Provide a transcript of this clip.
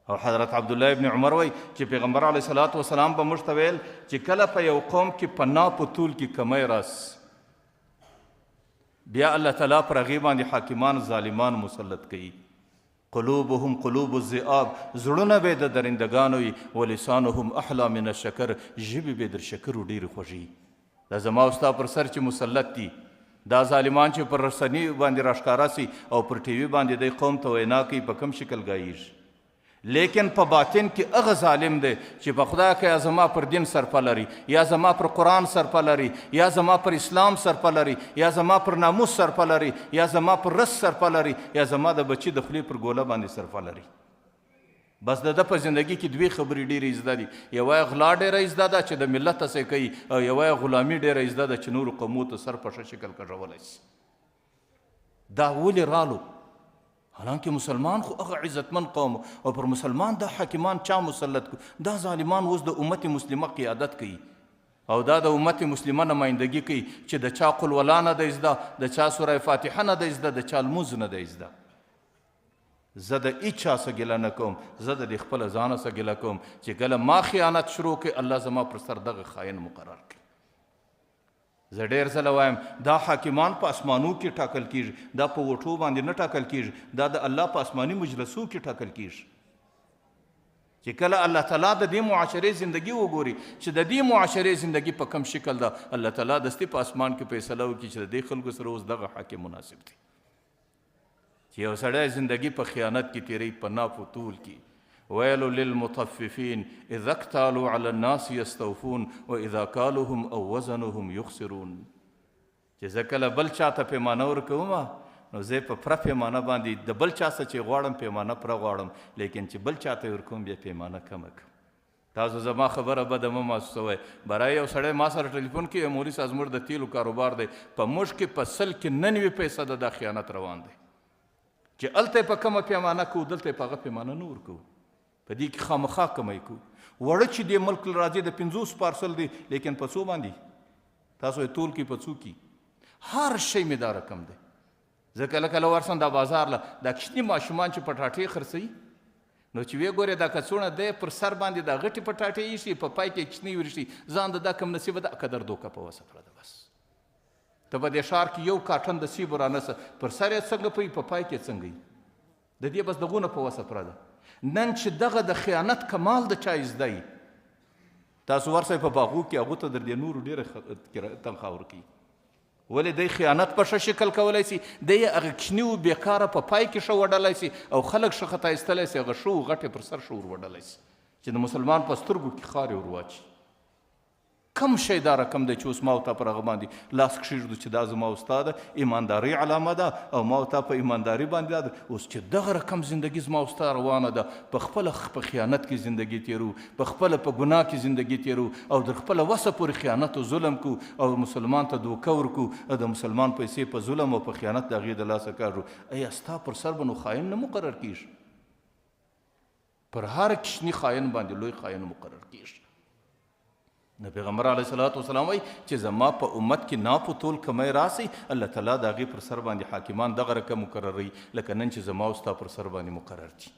او حضرت عبدالله ابن عمر وایي چې پیغمبر علیه صلات وسلام به موږ ته ویل چې کله په یو قوم کې پناه په طول کې کمی راس بیا الله تعالی پر هغې باندې حاکمان ظالمان مسلط کوي. قلوبهم قلوب الذئاب، زړونه به د درندګانو وي، ولسانهم احلا من الشکر، ژبې به در شکرو ډېرې خوږي. دا زما او ستا پر سر چې مسلط دي، دا ظالمان چې پر رسني باندې راښکاره سي او پر ټي وي باندې دی قوم ته وینا کوي، په کوم شکل ګایږي. لیکن په باطن کې هغه ظالم دی چې په خدای کې یا زما پر دین سرپه لري، یا زما پر قرآن سرپه لري، یا زما پر اسلام سرپه لري، یا زما پر ناموس سرپه لري، یا زما پر رس سرپه لري، یا زما د بچي د خولې پر ګوله باندې سرپه لري. بس د ده په زندګي کې دوې خبرې ډېرې زده دي. یوه یې غلا ډېره زده ده چې د ملت هسې کوي، او یوه یې غلامي ډېره زده ده چې نورو قومو ته سر په ښه شکل کږولی شي. دا ولې رالو؟ حالانکه مسلمان خو هغه عزتمن قوم، او پر مسلمان دا حاکمان چا مسلط کو؟ دا ظالمان اوس د امت مسلمه قیادت کوي، او دا د امت مسلمه نمایندګي کوي چې د چا قل ولا نه دی زده، د چا سوره فاتحه نه دی زده، د چا لمونځ نه دی زده. زه د هیچا څه ګیله نه کوم، زه د دې خپله ځانه څه ګیله کوم چې کله ما خیانت شروع کړي، الله زما پر سر دغه خاین مقرر کړي. زه ډېر ځله وایم دا حاکمان په اسمانو کې ټاکل کیږي، دا په وټو باندې نه ټاکل کیږي، دا د الله په اسماني مجلسو کې ټاکل کیږي. چې کله الله تعالی د دې معاشرې زندگی وګوري چې د دې معاشرې زندگی په کم شکل ده، الله تعالی دستي په اسمان کې فیصله وکړي چې د دې خلکو سره اوس دغه حاکم مناسب دی. چې یو سړی زندگی په خیانت کې تیری، په ناف و طول کې. ویل للمطففین اذا اکتالوا علی الناس یستوفون واذا کالوهم او وزنهم یخسرون. چې زه کله بل چاته پیمانه ورکوم، نو زه په پوره پیمانه باندې د بل چا څه چې غواړم پیمانه پوره غواړم، لیکن چې بل چاته ورکوم بیا پیمانه کمه کوم. تاسو زما خبره بده مه محسوسوئ. برای یو سړی ما سره ټلیفون کوي، مولوي صاحب زموږ د تیلو کاروبار دی، په موږ کې په 100 کې 99 پیسه د دا خیانت روان دی، چې هلته په کومه پیمانه کوو، دلته په هغه پیمانه نه ورکوو. په دې کې خامخا کمی کوو. وړه چې دې ملک راځي د 50 پارسل دی، لیکن په څو باندې؟ تاسو یې تول کې په څو کې؟ هر شی مې دا رقم دی. زه کله کله ورسم دا بازار له دا کوچني ماشومان چې پټاټې خرڅوي، نو چې ویې ګورې دا کڅوړه دی پر سر باندې دا غټې پټاټې ایښي، په پای کې کوچنۍ ورشي، ځان د دا کم نصیبه ده قدر دوکه په وسه پره ده. بس ته په دې ښار کې یو کاټن د سیبو رانسه، پر سر یې څنګه پوي، په پای کې څنګه وي، د دې بس دغونه په وسه پره ده. نن چې دغه د خیانت کمال د چا زده وي، تاسو ورسئ په باغو کې، هغو ته در دې نورو ډېره تنخوا ورکوي. ولې دی خیانت په ښه شکل کولی سي، دی یې هغه کوچني و بېکاره په پای کې ښه وډلی سي، او خلک ښه خطا ایستلی سي، هغه ښه و غټې پر سر ښه ور وډلی سي چې د مسلمان په سترګو کې خارې ور واچي. کم شی دا رقم دی چې اوس ما او تا پر هغه باندې لاس کښېږدو چې دا زما او ستا ده، ایماندارۍ علامه ده، او ما او تا په ایمانداري باندې دا ده. اوس چې دغه رقم زندگی زما او ستا روانه ده، په خپله په خیانت کې زندگی تیرو، په خپله په ګناه کې زندگی تیرو، او در خپله وسه پورې خیانت او ظلم کو، او مسلمان ته دوکه ورکو، او د مسلمان پیسې په ظلم او په خیانت د هغې د لاسه کاږو. ایا ستا پر سر به نو خاین نه مقرر کیږي؟ پر هر کوچني خاین باندې لوی خاین مقرر کیږي. نو پیغمبر علیه صلات وسلام وایي چې زما په امت کې ناپ و تول کمی راسي، الله تعالی د هغې پر سر باندې حاکمان دغه رقم مقرروي لکه نن چې زما او ستا پر سر باندې مقرر دي.